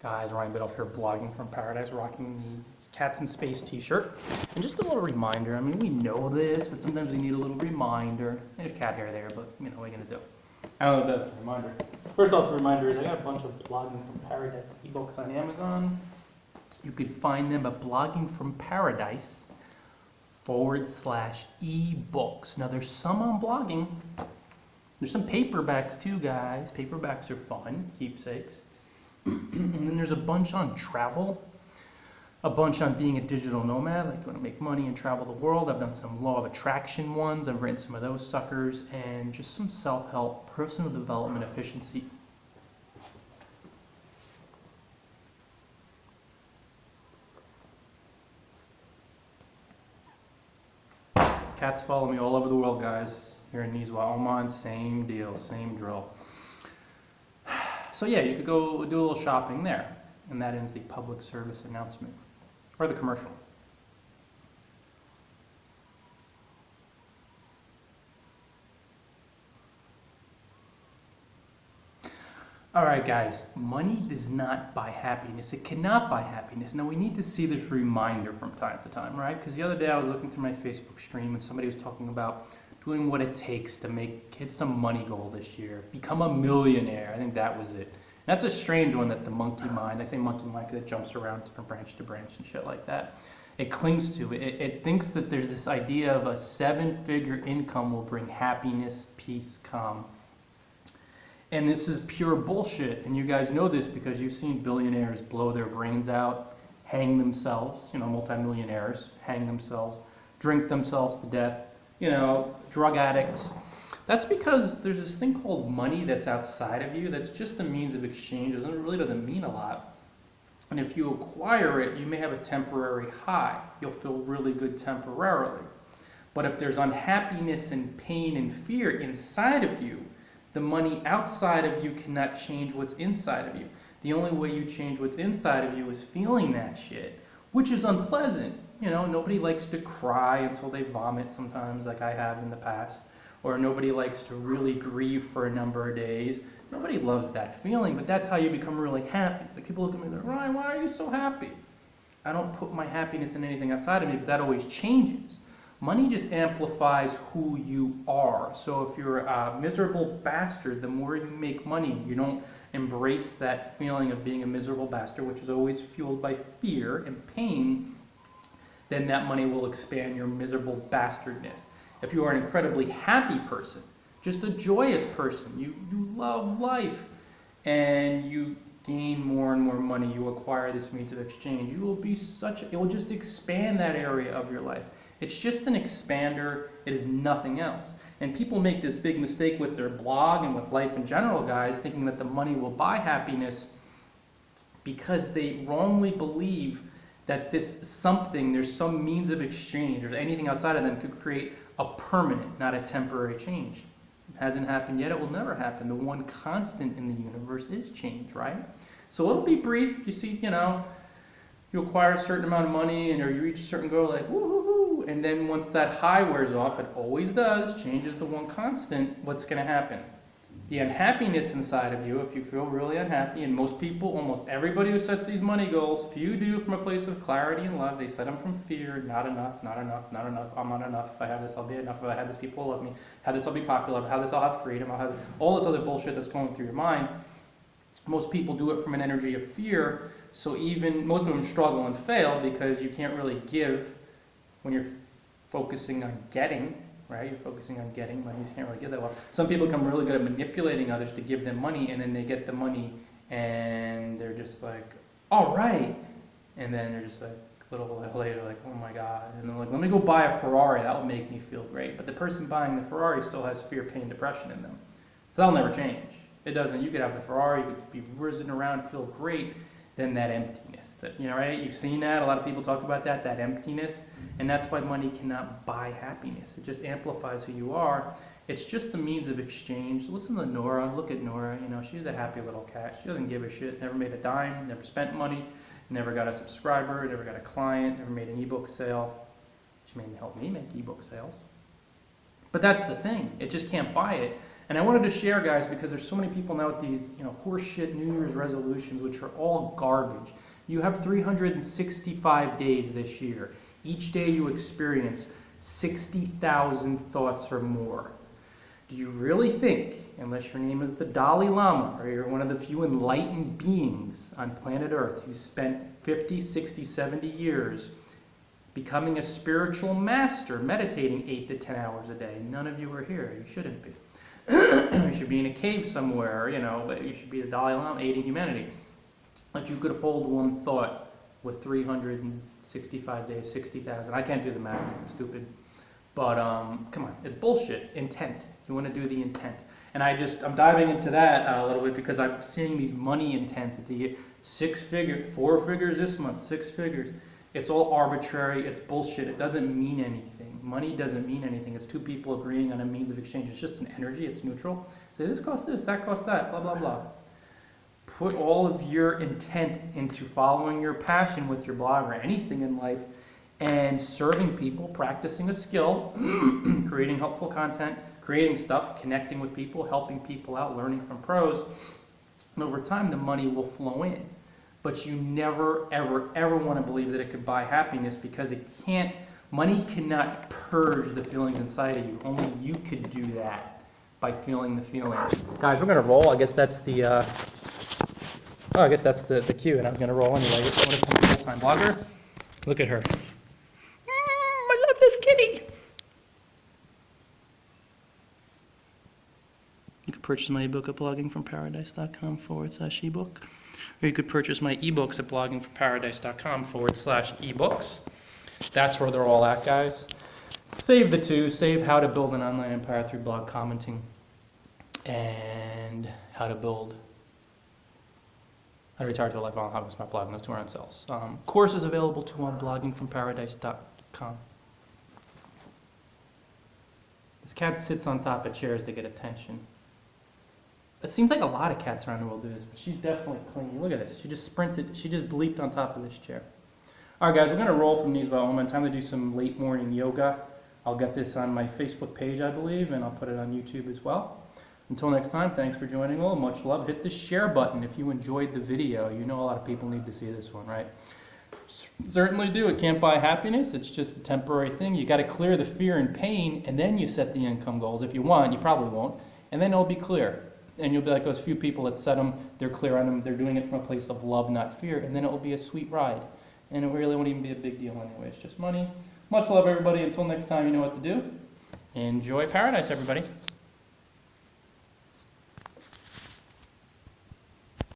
Guys, Ryan Biddulph here, blogging from paradise, rocking the Cats in Space t-shirt. And just a little reminder, I mean, we know this, but sometimes we need a little reminder. There's cat hair there, but you know, what are you gonna do? I don't know if that's a reminder. First off, the reminder is I got a bunch of Blogging from Paradise ebooks on Amazon. You could find them at bloggingfromparadise.com/ebooks. Now there's some on blogging. There's some paperbacks too, guys. Paperbacks are fun, keepsakes. And then there's a bunch on travel, a bunch on being a digital nomad, like going to make money and travel the world. I've done some law of attraction ones. I've written some of those suckers, and just some self-help, personal development, efficiency. Cats follow me all over the world, guys. Here in Nizwa, Oman, same deal, same drill. So yeah, you could go do a little shopping there, and that ends the public service announcement, or the commercial. All right, guys, money does not buy happiness. It cannot buy happiness. Now, we need to see this reminder from time to time, right? Because the other day I was looking through my Facebook stream and somebody was talking about doing what it takes to hit some money goal this year, become a millionaire. I think that was it. And that's a strange one that the monkey mind, I say monkey mind because it jumps around from branch to branch and shit like that. It clings to. It thinks that there's this idea of a 7-figure income will bring happiness, peace, calm. And this is pure bullshit. And you guys know this because you've seen billionaires blow their brains out, hang themselves, you know, multimillionaires hang themselves, drink themselves to death, you know, drug addicts. That's because there's this thing called money that's outside of you that's just a means of exchange. It really doesn't mean a lot. And if you acquire it, you may have a temporary high. You'll feel really good temporarily. But if there's unhappiness and pain and fear inside of you, the money outside of you cannot change what's inside of you. The only way you change what's inside of you is feeling that shit, which is unpleasant. You know, nobody likes to cry until they vomit sometimes, like I have in the past. Or nobody likes to really grieve for a number of days. Nobody loves that feeling, but that's how you become really happy. Like people look at me and they're like, Ryan, why are you so happy? I don't put my happiness in anything outside of me, but that always changes. Money just amplifies who you are. So if you're a miserable bastard, the more you make money, you don't embrace that feeling of being a miserable bastard, which is always fueled by fear and pain, then that money will expand your miserable bastardness. If you are an incredibly happy person, just a joyous person, you love life, and you gain more and more money, you acquire this means of exchange, you will be it will just expand that area of your life. It's just an expander, it is nothing else. And people make this big mistake with their blog and with life in general, guys, thinking that the money will buy happiness because they wrongly believe that there's some means of exchange or anything outside of them could create a permanent, not a temporary change. It hasn't happened yet, it will never happen. The one constant in the universe is change, right? So it'll be brief. You see, you know, you acquire a certain amount of money or you reach a certain goal, like woo-hoo-hoo, and then once that high wears off, it always does, change is the one constant, what's gonna happen? The unhappiness inside of you, if you feel really unhappy, and most people, almost everybody who sets these money goals, few do from a place of clarity and love. They set them from fear, not enough, not enough, not enough, I'm not enough. If I have this, I'll be enough. If I have this, people will love me. If I have this, I'll be popular. If I have this, I'll have freedom. I'll have all this other bullshit that's going through your mind. Most people do it from an energy of fear, so even most of them struggle and fail because you can't really give when you're focusing on getting. Right? You're focusing on getting money. You can't really give that well. Some people become really good at manipulating others to give them money, and then they get the money, and they're just like, all right. And then they're just like, a little later, like, oh my God. And they're like, let me go buy a Ferrari. That will make me feel great. But the person buying the Ferrari still has fear, pain, depression in them. So that'll never change. It doesn't. You could have the Ferrari, you could be whizzing around, feel great. Then that emptiness, that, you know, right? You've seen that. A lot of people talk about that emptiness. And that's why money cannot buy happiness. It just amplifies who you are. It's just a means of exchange. Listen to Nora. Look at Nora. You know, she's a happy little cat. She doesn't give a shit. Never made a dime. Never spent money. Never got a subscriber. Never got a client. Never made an ebook sale. She may help me make ebook sales. But that's the thing. It just can't buy it. And And I wanted to share, guys, because there's so many people now with these, horseshit New Year's resolutions, which are all garbage. You have 365 days this year. Each day you experience 60,000 thoughts or more. Do you really think, unless your name is the Dalai Lama, or you're one of the few enlightened beings on planet Earth who spent 50, 60, 70 years becoming a spiritual master, meditating 8 to 10 hours a day? None of you are here. You shouldn't be. You should be in a cave somewhere, you should be the Dalai Lama aiding humanity. But you could hold one thought with 365 days, 60,000. I can't do the math, I'm stupid. But come on, it's bullshit. Intent. You want to do the intent. And I'm diving into that a little bit because I'm seeing these money intents at the 6 figures, 4 figures this month, 6 figures. It's all arbitrary. It's bullshit. It doesn't mean anything. Money doesn't mean anything. It's two people agreeing on a means of exchange. It's just an energy. It's neutral. Say this costs this, that costs that, blah, blah, blah. Put all of your intent into following your passion with your blog or anything in life and serving people, practicing a skill, creating helpful content, creating stuff, connecting with people, helping people out, learning from pros. And over time, the money will flow in. But you never, ever, ever want to believe that it could buy happiness because it can't. Money cannot purge the feelings inside of you. Only you could do that by feeling the feelings. Guys, we're going to roll. I guess that's the cue, and I was going to roll anyway. I want to become a full-time blogger. Look at her. I love this kitty. You can purchase my ebook at bloggingfromparadise.com/ebook. Or you could purchase my ebooks at bloggingfromparadise.com/ebooks. That's where they're all at, guys. Save the two. Save how to build an online empire through blog commenting and how to retire to a lifelong hobby with my blog. Those two are on sales. Courses available too on bloggingfromparadise.com. This cat sits on top of chairs to get attention. It seems like a lot of cats around the world do this, but she's definitely clingy. Look at this. She just sprinted. She just leaped on top of this chair. All right, guys, we're going to roll from these by moment. Time to do some late morning yoga. I'll get this on my Facebook page, I believe, and I'll put it on YouTube as well. Until next time, thanks for joining all. Much love. Hit the share button if you enjoyed the video. You know a lot of people need to see this one, right? Certainly do. It can't buy happiness. It's just a temporary thing. You got to clear the fear and pain, and then you set the income goals. If you want, you probably won't, and then it'll be clear. And you'll be like those few people that set them, they're clear on them, they're doing it from a place of love, not fear, and then it will be a sweet ride. And it really won't even be a big deal anyway. It's just money. Much love, everybody. Until next time, you know what to do. Enjoy paradise, everybody.